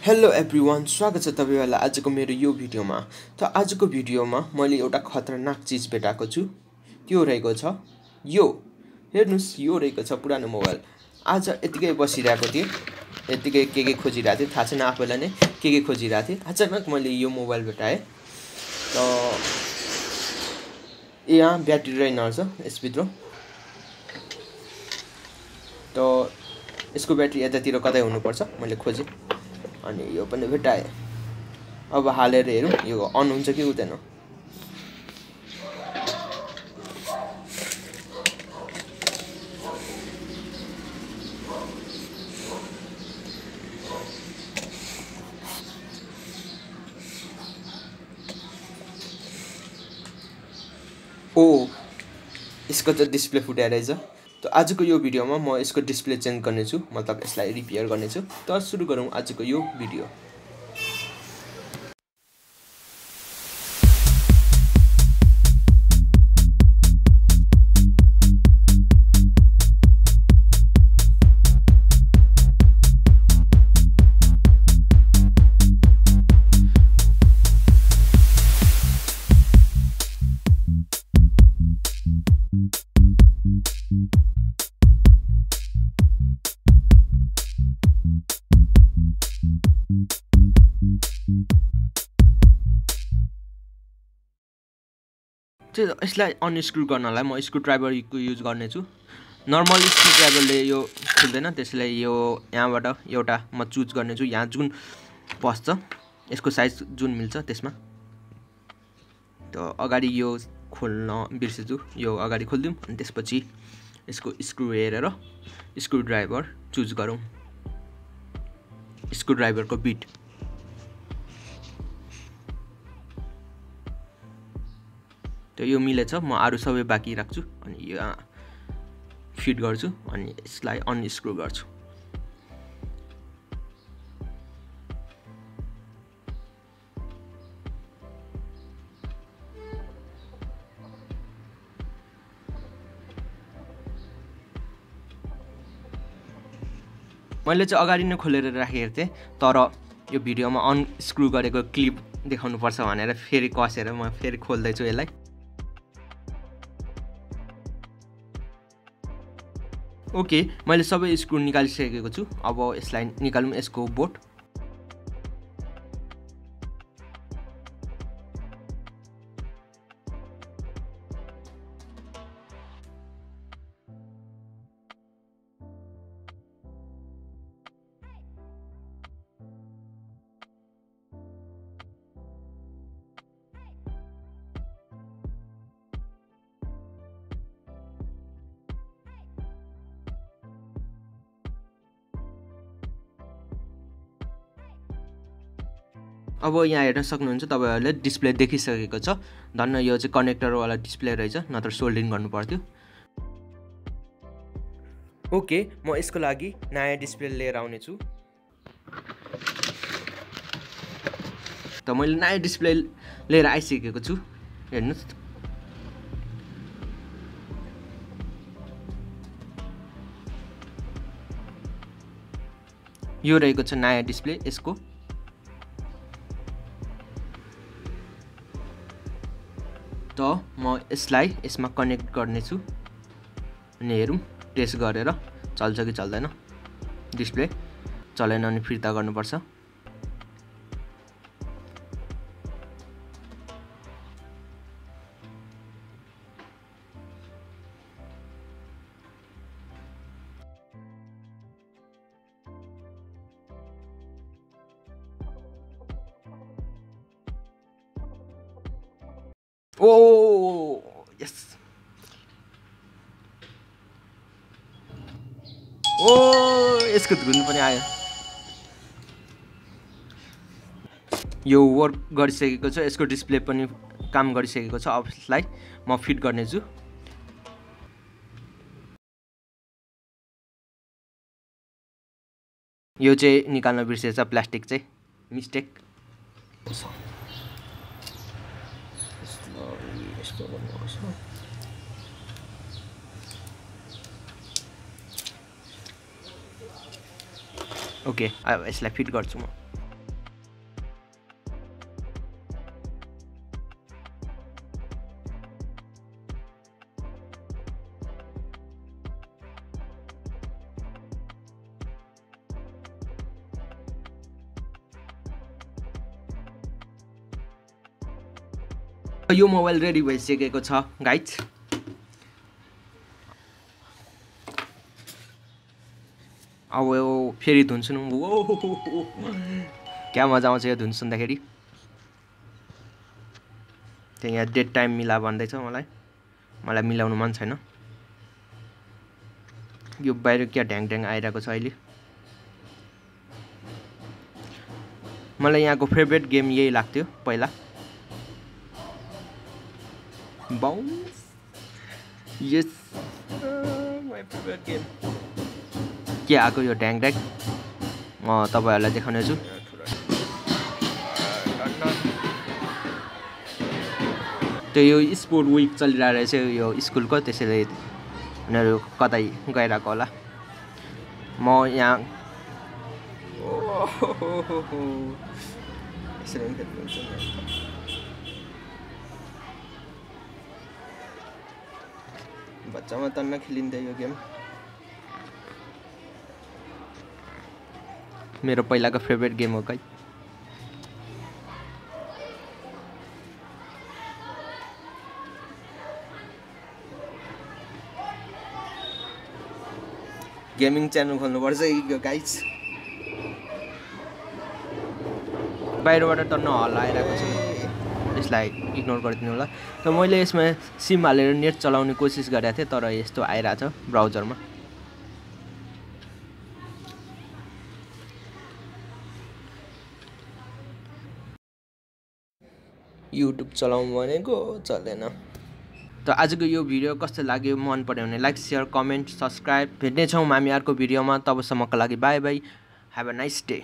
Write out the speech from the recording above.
Hello everyone, स्वागत छ तपाईहरुलाई आजको मेरो यो भिडियोमा। त आजको भिडियोमा मैले एउटा खतरनाक चीज भेटाएको छु। त्यो रहेको छ यो। हेर्नुस्, यो रहेको छ पुरानो मोबाइल। आज यतिकै बसिरहेको थिएँ, यतिकै के खोजिरहेको थिएँ, थाहा छैन आफैलाई नै के खोजिरहेको थिएँ। अचानक मैले यो मोबाइल भेटाएँ। त यहाँ ब्याट्री रहेनछ यसभित्र। त यसको ब्याट्री यतातिर कतै हुनुपर्छ, मैले खोजेँ अनि यो पनि भेटाएँ। अब हालेर हेरौँ यो अन हुन्छ कि हुँदैन। ओ, यसको त डिस्प्ले फुटेको रहेछ। त आजको यो भिडियोमा म यसको डिस्प्ले चेन्ज गर्नेछु, मतलब यसलाई रिपेयर गर्नेछु। त सुरु गरौँ आजको यो भिडियो। यसलाई अनस्क्रू गर्नलाई म स्क्रू ड्राइभरको युज गर्नेछु। नर्मल स्क्रू ड्राइभरले यो खुल्दैन, त्यसैले यो यहाँबाट एउटा म चुज गर्नेछु। यहाँ जुन पस्छ यसको साइज जुन मिल्छ त्यसमा। त अगाडि यो खोल्न बिर्सेछु, यो अगाडि खोल्दिउँ अनि त्यसपछि यसको स्क्रू हेरेर स्क्रू ड्राइभर चुज गरौँ। स्क्रू ड्राइभरको बिट त यो मिलेछ। म अरु सबै बाँकी राख्छु अनि यहाँ फिट गर्छु अनि यसलाई अनस्क्रू गर्छु। मैले चाहिँ अगाडि नै खोलेर राखेको थिएँ, तर यो भिडियोमा अनस्क्रू गरेको क्लिप देखाउनु पर्छ भनेर फेरि कसेर म फेरि खोल्दैछु यसलाई। ओके, मैले सबै स्क्रू निकालिसकेको छु। अब यसलाई निकालौँ यसको बोट। अब यहाँ हेर्न सक्नुहुन्छ तपाईहरुले डिस्प्ले देखिसकेको छ। धन्न यो चाहिँ कनेक्टरवाला डिस्प्ले रहेछ, नत्र सोल्डरिङ गर्नु पर्थ्यो। ओके, म यसको लागि नयाँ डिस्प्ले लिएर आउने छु। त मैले नयाँ डिस्प्ले लिएर आइसकेको छु। हेर्नुस्, यो रहेको छ नयाँ डिस्प्ले यसको। त म यसलाई यसमा कनेक्ट गर्नेछु अनि हेरौँ टेस्ट गरेर चल्छ कि चल्दैन। डिस्प्ले चलेन अनि फिर्ता गर्नुपर्छ। ओ यस, ओ यसको धुन पनि आयो। यो वर्क गरिसकेको छ, यसको डिस्प्ले पनि काम गरिसकेको छ। अब यसलाई म फिट गर्नेछु। यो चाहिँ निकाल्न बिर्सेछ, प्लास्टिक चाहिँ मिस्टेक। ओके, अब यसलाई फिट गर्छु म। यो मोबाइल रेडी भइसकेको छ गाइज। अब यो फेरि धुन्छु नि। क्या मजा आउँछ यो धुन सुन्दाखेरि। त्यही यहाँ डेट टाइम मिला भन्दैछ मलाई मिलाउनु मन छैन। यो बाहिर क्या ढ्याङ ढ्याङ आइरहेको छ अहिले। मलाई यहाँको फेभरेट गेम यही लाग्थ्यो पहिला। Bounce yes my favourite game. के आएको यो ढ्याङ ढ्याङ म तपाईँहरूलाई देखाउने छु। त्यो यो स्पोर्ट विक चलिरहेको रहेछ यो स्कुलको, त्यसैले उनीहरू कतै गइरहेको होला। म यहाँ बच्चामा तन्न खेलिन्थ्यो यो गेम। मेरो पहिलाको फेभरेट गेम हो। गेमिङ च्यानल खोल्नुपर्छ यो गाइज। बाहिरबाट टन्न हल्ला आइरहेको छ, यसलाई इग्नोर गरिदिनु होला। त मैले यसमा सिम हालेर नेट चलाउने कोसिस गरेको थिएँ, तर यस्तो आइरहेछ ब्राउजरमा। युट्युब चलाउँ भनेको चलेन। त आजको यो भिडियो कस्तो लाग्यो, मन पर्यो भने लाइक शेयर कमेन्ट सब्सक्राइब। भेट्नेछौँ हामी अर्को भिडियोमा। तबसम्मको लागि by by. Have a nice day.